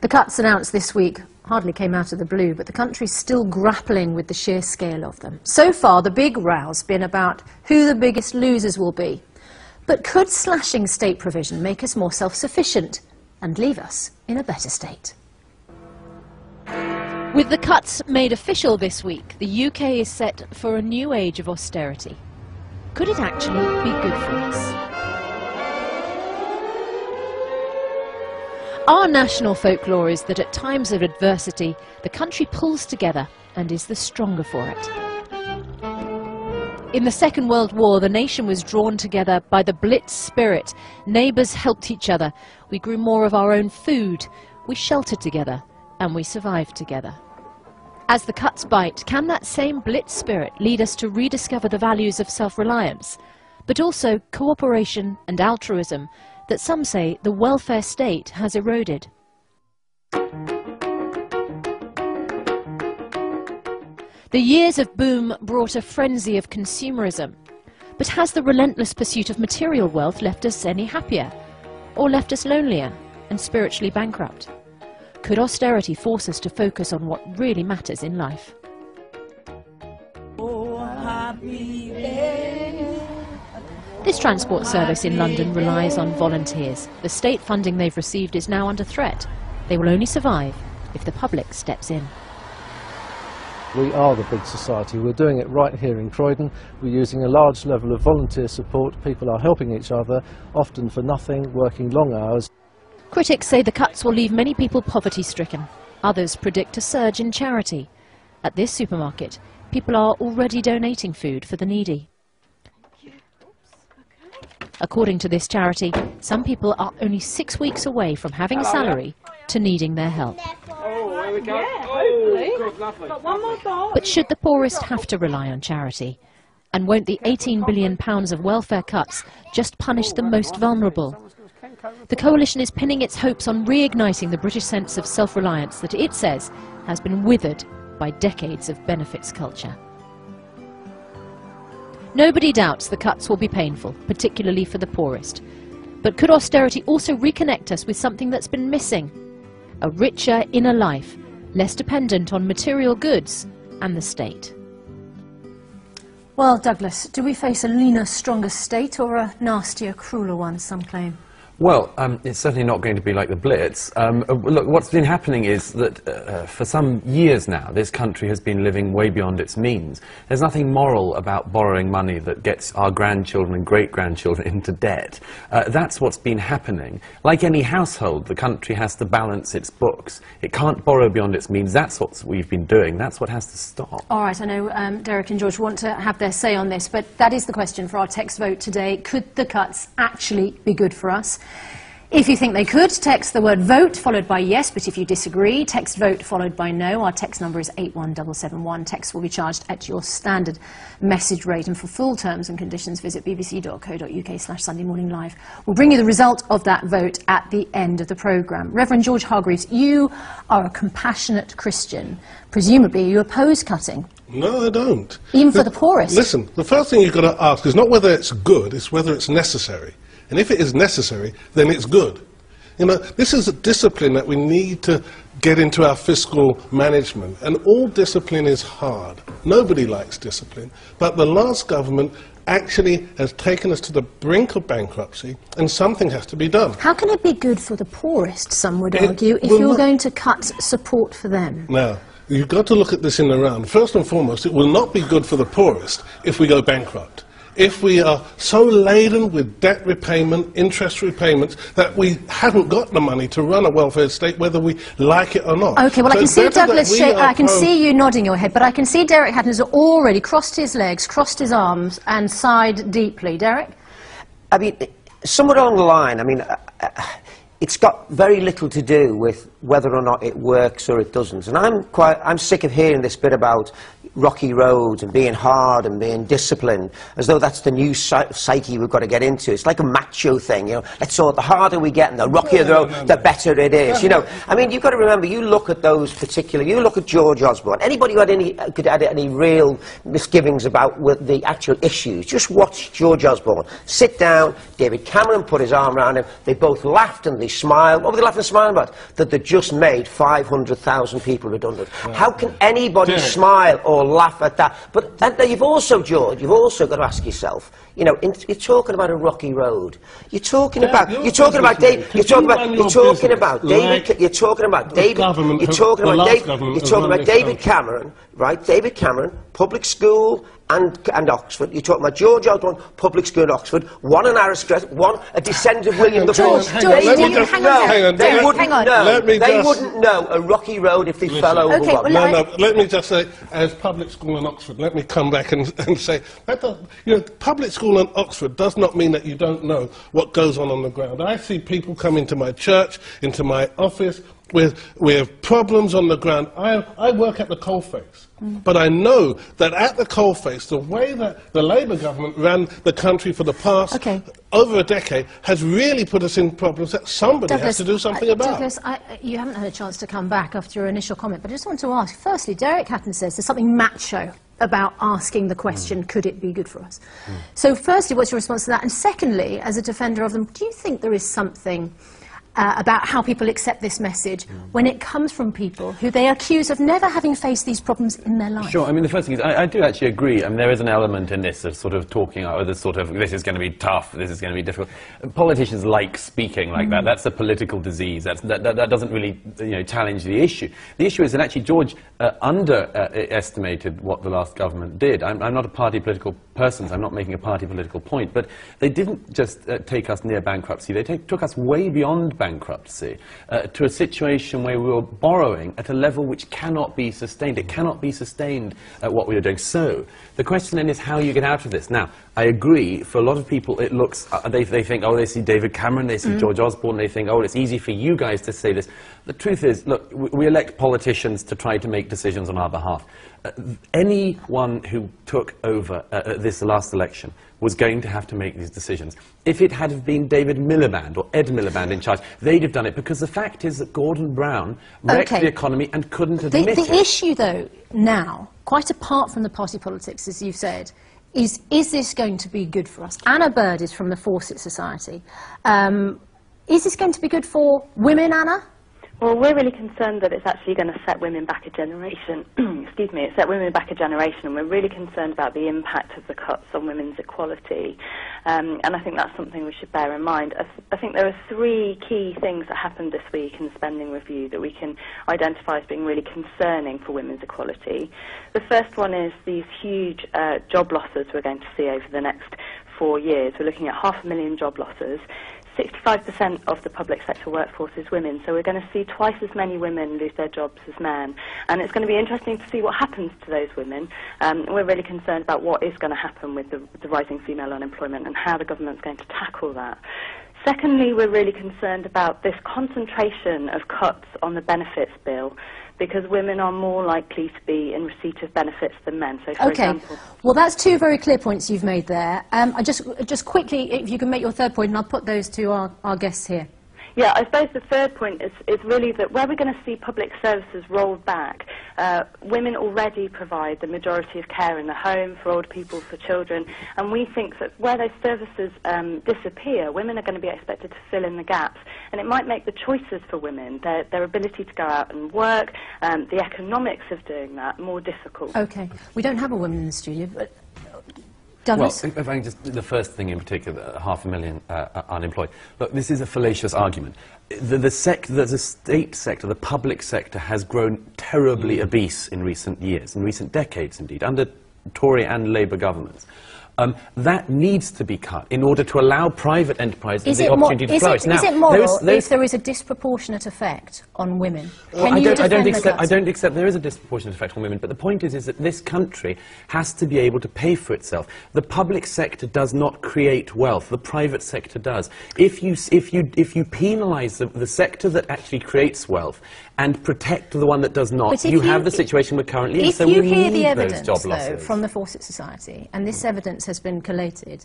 The cuts announced this week hardly came out of the blue, but the country's still grappling with the sheer scale of them. So far, the big row's been about who the biggest losers will be. But could slashing state provision make us more self-sufficient and leave us in a better state? With the cuts made official this week, the UK is set for a new age of austerity. Could it actually be good for us? Our national folklore is that at times of adversity, the country pulls together and is the stronger for it. In the Second World War, the nation was drawn together by the Blitz spirit. Neighbours helped each other. We grew more of our own food. We sheltered together, and we survived together. As the cuts bite, can that same Blitz spirit lead us to rediscover the values of self-reliance, but also cooperation and altruism that some say the welfare state has eroded? The years of boom brought a frenzy of consumerism. But has the relentless pursuit of material wealth left us any happier? Or left us lonelier and spiritually bankrupt? Could austerity force us to focus on what really matters in life? Oh, happy day. This transport service in London relies on volunteers. The state funding they've received is now under threat. They will only survive if the public steps in. We are the big society. We're doing it right here in Croydon. We're using a large level of volunteer support. People are helping each other, often for nothing, working long hours. Critics say the cuts will leave many people poverty-stricken. Others predict a surge in charity. At this supermarket, people are already donating food for the needy. According to this charity, some people are only 6 weeks away from having a salary to needing their help. Oh, there we go. Oh, lovely. Got one more ball. But should the poorest have to rely on charity? And won't the £18 billion of welfare cuts just punish the most vulnerable? The coalition is pinning its hopes on reigniting the British sense of self-reliance that it says has been withered by decades of benefits culture. Nobody doubts the cuts will be painful, particularly for the poorest. But could austerity also reconnect us with something that's been missing? A richer inner life, less dependent on material goods and the state. Well, Douglas, do we face a leaner, stronger state or a nastier, crueler one, some claim? Well, it's certainly not going to be like the Blitz. Look, what's been happening is that for some years now, this country has been living way beyond its means. There's nothing moral about borrowing money that gets our grandchildren and great-grandchildren into debt. That's what's been happening. Like any household, the country has to balance its books. It can't borrow beyond its means. That's what we've been doing. That's what has to stop. All right, I know Derek and George want to have their say on this, but that is the question for our text vote today. Could the cuts actually be good for us? If you think they could, text the word vote followed by yes, but if you disagree, text vote followed by no. Our text number is 81771. Text will be charged at your standard message rate, and for full terms and conditions visit bbc.co.uk/Sunday Morning Live. We'll bring you the result of that vote at the end of the programme. Reverend George Hargreaves, you are a compassionate Christian. Presumably you oppose cutting. No, I don't. Even for the poorest? Listen, the first thing you've got to ask is not whether it's good, it's whether it's necessary. And if it is necessary, then it's good. You know, this is a discipline that we need to get into our fiscal management. And all discipline is hard. Nobody likes discipline. But the last government actually has taken us to the brink of bankruptcy, and something has to be done. How can it be good for the poorest, some would argue, if you're going to cut support for them? Now, you've got to look at this in the round. First and foremost, it will not be good for the poorest if we go bankrupt. If we are so laden with debt repayment, interest repayments, that we haven't got the money to run a welfare state, whether we like it or not. OK, well, so I can see Douglas I can see you nodding your head, but I can see Derek Hatton has already crossed his legs, crossed his arms, and sighed deeply. Derek? I mean, somewhere along the line, I mean, it's got very little to do with whether or not it works or it doesn't. And I'm sick of hearing this bit about rocky roads and being hard and being disciplined, as though that's the new psyche we've got to get into. It's like a macho thing, you know. The harder we get and the rockier the road, the better it is, you know. I mean, you've got to remember, you look at those particular, you look at George Osborne, anybody who had could add any real misgivings about the actual issues, just watch George Osborne sit down. David Cameron put his arm around him, they both laughed and they smiled. What were they laughing and smiling about? That they just made 500,000 people redundant. How can anybody smile or laugh at that? But you've also, George, you've also got to ask yourself, you know, you're talking about a rocky road. You're talking about David Cameron, right? David Cameron, public school and Oxford. You're talking about George Osborne, public school in Oxford, one an aristocrat, one a descendant of William the Fourth. They wouldn't know a rocky road if they fell over one. Let me just say, as public school in Oxford, let me come back and say, public school in Oxford does not mean that you don't know what goes on the ground. I see people come into my church, into my office, with problems on the ground. I work at the coalface, but I know that at the coalface, the way that the Labour government ran the country for the past over a decade has really put us in problems that somebody has to do something about. Douglas, you haven't had a chance to come back after your initial comment, but I just want to ask, firstly, Derek Hatton says there's something macho about asking the question, could it be good for us? So firstly, what's your response to that? And secondly, as a defender of them, do you think there is something about how people accept this message when it comes from people who they accuse of never having faced these problems in their life? Sure. I mean, the first thing is, I do actually agree. I mean, there is an element in this of sort of talking, this is going to be tough, this is going to be difficult. Politicians like speaking like that. That's a political disease. That doesn't really, challenge the issue. The issue is that actually George underestimated what the last government did. I'm not a party political person, so I'm not making a party political point, but they didn't just take us near bankruptcy. They took us way beyond bankruptcy to a situation where we were borrowing at a level which cannot be sustained. It cannot be sustained at what we are doing. So the question then is how you get out of this. Now, I agree, for a lot of people it looks, they think, oh, they see David Cameron, they see George Osborne, they think, oh, it's easy for you guys to say this. The truth is, look, we elect politicians to try to make decisions on our behalf. Anyone who took over this last election was going to have to make these decisions. If it had been David Miliband or Ed Miliband in charge, they'd have done it, because the fact is that Gordon Brown wrecked the economy and couldn't admit it. The issue, though, now, quite apart from the party politics, as you've said, is this going to be good for us? Anna Bird is from the Fawcett Society. Is this going to be good for women, Anna? Well, we're really concerned that it's actually going to set women back a generation. Excuse me, it set women back a generation, and we're really concerned about the impact of the cuts on women's equality. And I think that's something we should bear in mind. I think there are three key things that happened this week in the spending review that we can identify as being really concerning for women's equality. The first one is these huge job losses we're going to see over the next 4 years. We're looking at 500,000 job losses. 65% of the public sector workforce is women, so we're going to see twice as many women lose their jobs as men. And it's going to be interesting to see what happens to those women. We're really concerned about what is going to happen with the rising female unemployment and how the government's going to tackle that. Secondly, we're really concerned about this concentration of cuts on the benefits bill, because women are more likely to be in receipt of benefits than men. So, for example, well, that's two very clear points you've made there. Just quickly, if you can make your third point, and I'll put those to our guests here. Yeah, I suppose the third point is really that where we're going to see public services rolled back, women already provide the majority of care in the home for older people, for children, and we think that where those services disappear, women are going to be expected to fill in the gaps, and it might make the choices for women, their ability to go out and work, the economics of doing that, more difficult. Okay, we don't have a woman in the studio, but Douglas? Well, if I can just, the first thing in particular, 500,000 unemployed. Look, this is a fallacious argument. The state sector, the public sector, has grown terribly obese in recent years, in recent decades indeed, under Tory and Labour governments. That needs to be cut in order to allow private enterprise the opportunity to flourish. Is it moral if there is a disproportionate effect on women? Can you defend the cuts? I don't accept there is a disproportionate effect on women, but the point is that this country has to be able to pay for itself. The public sector does not create wealth, the private sector does. If you penalise the sector that actually creates wealth and protect the one that does not, you have the situation we're currently in, so we need those job losses. From the Fawcett Society, and this evidence has been collated,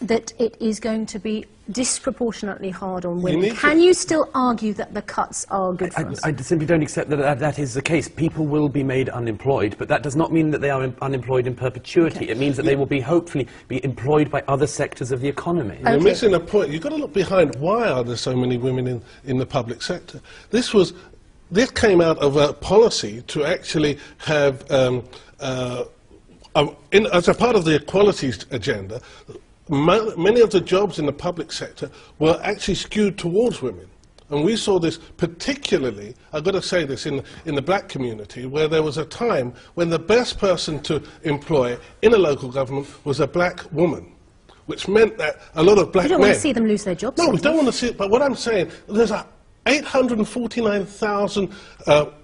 that it is going to be disproportionately hard on women. Can you still argue that the cuts are good for us? I simply don't accept that that is the case. People will be made unemployed, but that does not mean that they are unemployed in perpetuity. It means that they will be hopefully be employed by other sectors of the economy. You're missing a point. You've got to look behind why are there so many women in the public sector. This came out of a policy to actually have as a part of the equalities agenda, many of the jobs in the public sector were actually skewed towards women. And we saw this particularly, I've got to say this, in the black community, where there was a time when the best person to employ in a local government was a black woman, which meant that a lot of black men... You don't want to see them lose their jobs? No, we don't want to see it, but what I'm saying, there's 849,000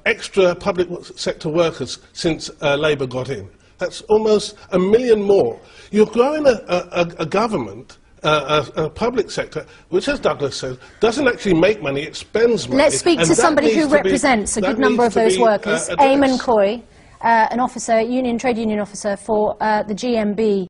extra public sector workers since Labour got in. That's almost 1 million more. You're growing a government, a public sector, which, as Douglas says, doesn't actually make money, it spends money. Let's speak to somebody who represents a good number of those workers. Eamon Coy, an officer, trade union officer for the GMB